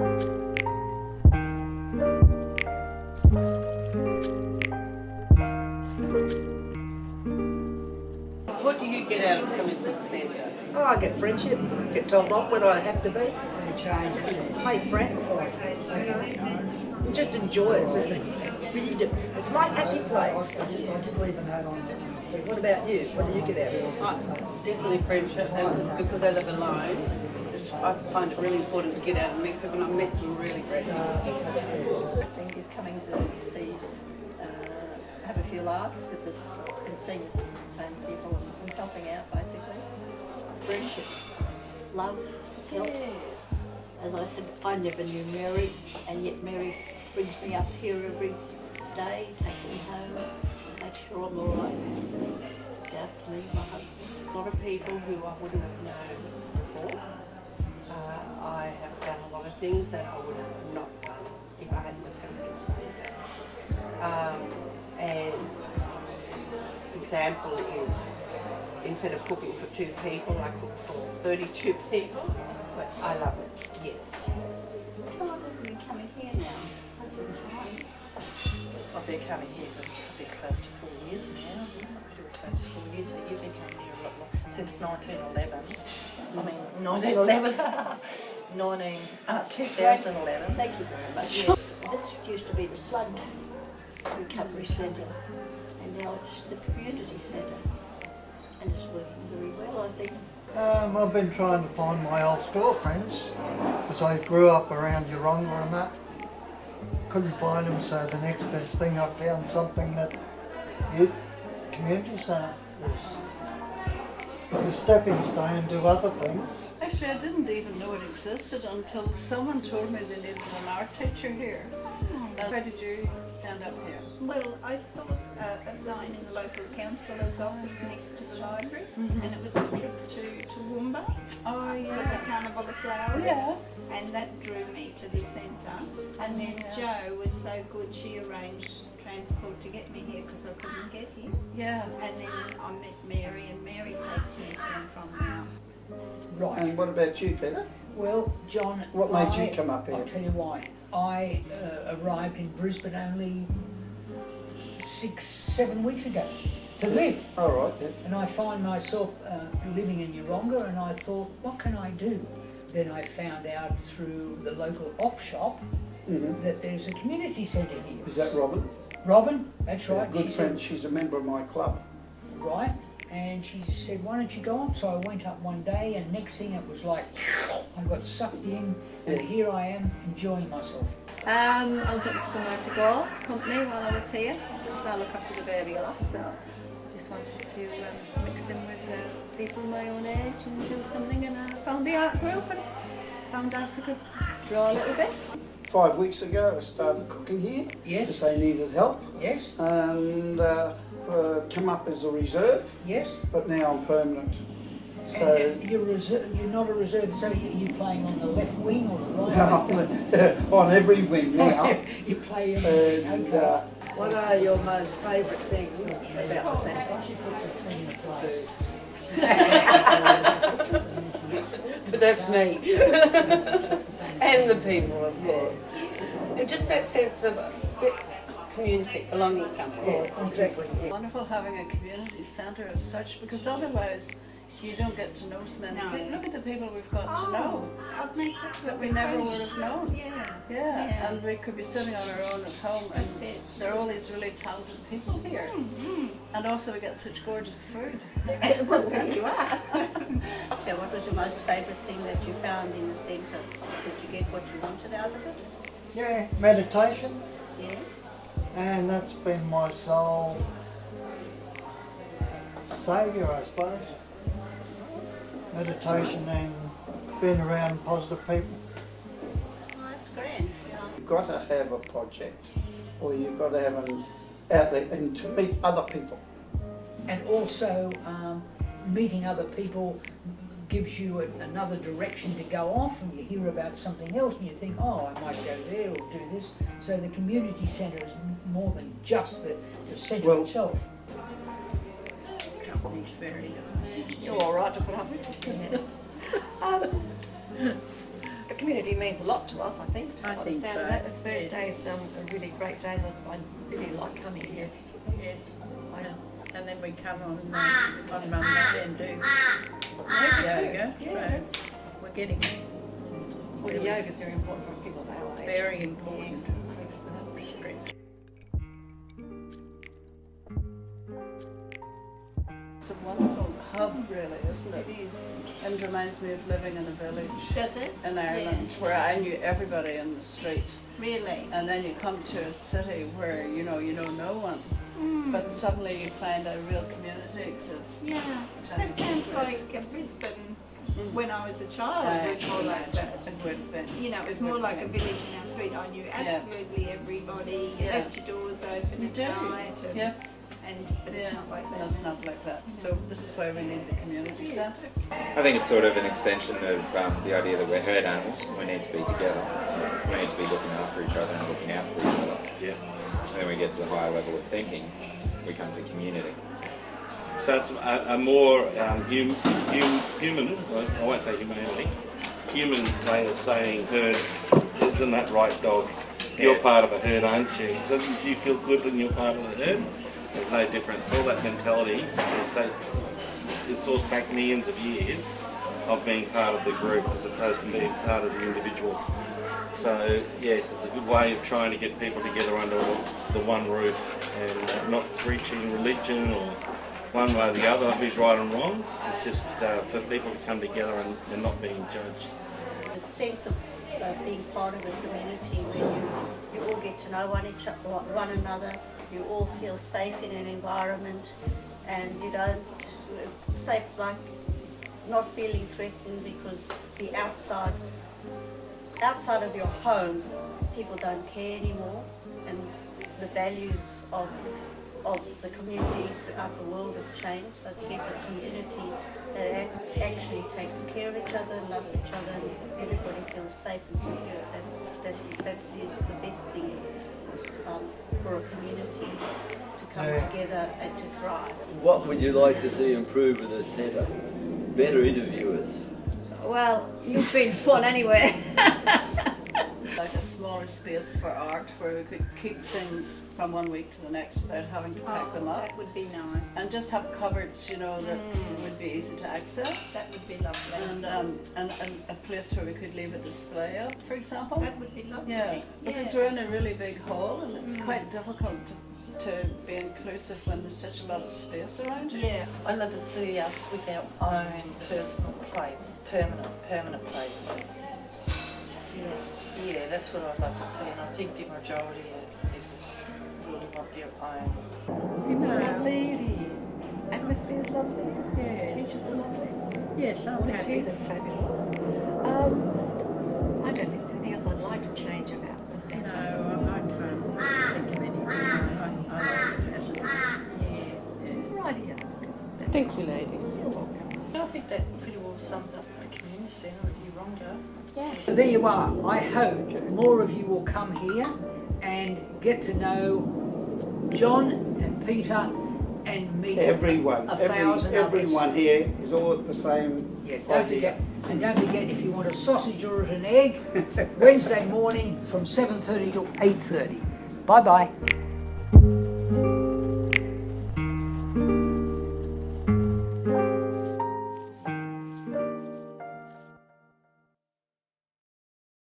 What do you get out of coming to the centre? Oh, I get friendship, get told off when I have to be. Make friends, and just enjoy it. It's my happy place. What about you? What do you get out of it? Definitely friendship, and because I live alone, I find it really important to get out and meet people, and I've met some really great people. I think is coming to see, have a few laughs with this and seeing the same people and helping out basically. Friendship, love, help. Yes. As I said, I never knew Mary, and yet Mary brings me up here every day, takes me home, makes sure I'm all right. Out to me, my husband. A lot of people who I wouldn't have known before. I have done a lot of things that I would have not done if I hadn't come to the centre. And example is, instead of cooking for 2 people, I cook for 32 people. But I love it, yes. How long have you been coming here now? I've been coming here for probably close to 4 years now. Pretty close to 4 years. So you've been coming here a lot more since 1911. I mean, 1911. 2011. Thank you very much. Yeah. This used to be the flood recovery centre, and now it's the community centre, and it's working very well, I think. I've been trying to find my old school friends because I grew up around Yeronga and that. Couldn't find them, so the next best thing I found something that youth community centre was a stepping stone to other things. Actually, I didn't even know it existed until someone told me they needed an art teacher here. How did you end up here? Well, I saw a sign in the local councillor's office next to the library, and it was a trip to Toowoomba Oh, for the Carnival of Flowers, Yeah. and that drew me to the centre. And then Jo was so good, she arranged transport to get me here because I couldn't get here. Yeah. And then I met Mary, and Mary takes me to and from now. Right. And what about you, Peter? Well, John, what made you come up here? I'll tell you why. I arrived in Brisbane only 6-7 weeks ago to live. All right, yes. And I find myself living in Yeronga, and I thought, what can I do? Then I found out through the local op shop that there's a community centre here. Is that Robin? Robin, that's right. Yeah, good friend. She's a member of my club. Right. And she said, why don't you go on? So I went up one day, and next thing it was like, I got sucked in, and here I am enjoying myself. I was looking for somewhere to go, company while I was here, because I look after the baby a lot, so just wanted to mix in with people my own age and do something, and I found the art group and found out I could draw a little bit. 5 weeks ago I started cooking here. Yes. Because they needed help. Yes. And come up as a reserve. Yes. But now I'm permanent. So and you're not a reserve, so you're playing on the left wing or the right wing? on every wing now. You play and, okay. What are your most favourite things about the centre? But that's me. And the people, of course. And just that sense of community, belonging somewhere. Yeah, exactly. Yeah. Wonderful having a community centre as such, because otherwise you don't get to know so many people. Look at the people we've got to know I've made such that we never would have known. Yeah. Yeah, and we could be sitting on our own at home, and there are all these really talented people here. And also we get such gorgeous food. Well, there you are. So what was your most favourite thing that you found in the centre? Did you get what you wanted out of it? Yeah, meditation, Yeah. and that's been my sole saviour, I suppose. Meditation and being around positive people. Oh, that's grand. you've got to have a project, or you've got to have an outlet and to meet other people. And also meeting other people gives you another direction to go off, and you hear about something else and you think, oh, I might go there or do this. So the community centre is more than just the centre itself. Company's very nice. You're all right to put up with. The community means a lot to us, I think. I By the think sound so, of that. Thursdays are really great days. I really like coming here. Yes. I, And then we come on Monday and do yoga. Yeah, So that's, we're getting well, the yoga's very important for people of our age. very important. Makes that Stretch. It's a wonderful hub, really, isn't it? It is. And it reminds me of living in a village Does it? in Ireland where I knew everybody in the street. Really? And then you come to a city where you know no one, but suddenly you find a real community exists. Yeah. which I That think is sounds great. like Brisbane when I was a child. It was more like that. It would have been. You know, it was It more would like a have village in our street. I knew absolutely everybody. You Yeah. left your doors open You at do. night. And, Yeah. but it's not like that. It's not like that. So this is why we need the community centre. I think it's sort of an extension of the idea that we're herd animals and we need to be together. We need to be looking after each other and looking out for each other. Yeah. And then we get to the higher level of thinking, we come to community. So it's a more human, I won't say humanity, human way of saying herd. Isn't that right, dog? You're part of a herd, aren't you? Doesn't you feel good when you're part of the herd? There's no difference. All that mentality is sourced back millions of years of being part of the group as opposed to being part of the individual. So yes, it's a good way of trying to get people together under the one roof and not preaching religion or one way or the other, who's right and wrong. It's just for people to come together and not being judged. A sense of being part of a community where you all get to know one another, you all feel safe in an environment, and you don't safe like not feeling threatened because the outside of your home, people don't care anymore, and the values of the communities throughout the world have changed. So to get a community that actually takes care of each other, loves each other, and everybody feels safe and secure, that is the best thing for a community to come together and to thrive. What would you like to see improve with the centre? Better interviewers. well, you've been fun anyway. Like a smaller space for art where we could keep things from one week to the next without having to pack them up. That would be nice. And just have cupboards, you know, that would be easy to access. That would be lovely. And a place where we could leave a display up, for example. That would be lovely. Yeah, because we're in a really big hall and it's quite difficult to be inclusive when there's such a lot of space around. Yeah. I'd love to see us with our own personal place, permanent place. Yeah, that's what I'd love to see, and I think the majority of people really want their own. People are lovely, the atmosphere is lovely, the teachers are lovely. Yes, I'm Volunteers are fabulous. I don't think there's anything else I'd like to change about the centre. No, I can't think of anything. I like it as it is. Rightio. Thank you, ladies. You're welcome. I think that pretty well sums up the community centre at Yeronga. Yeah. There you are. I hope more of you will come here and get to know John and Peter and meet Everyone, 1,000 everyone others. here is all the same. Yes, don't forget. And don't forget, if you want a sausage or an egg, Wednesday morning from 7:30 to 8:30. Bye-bye.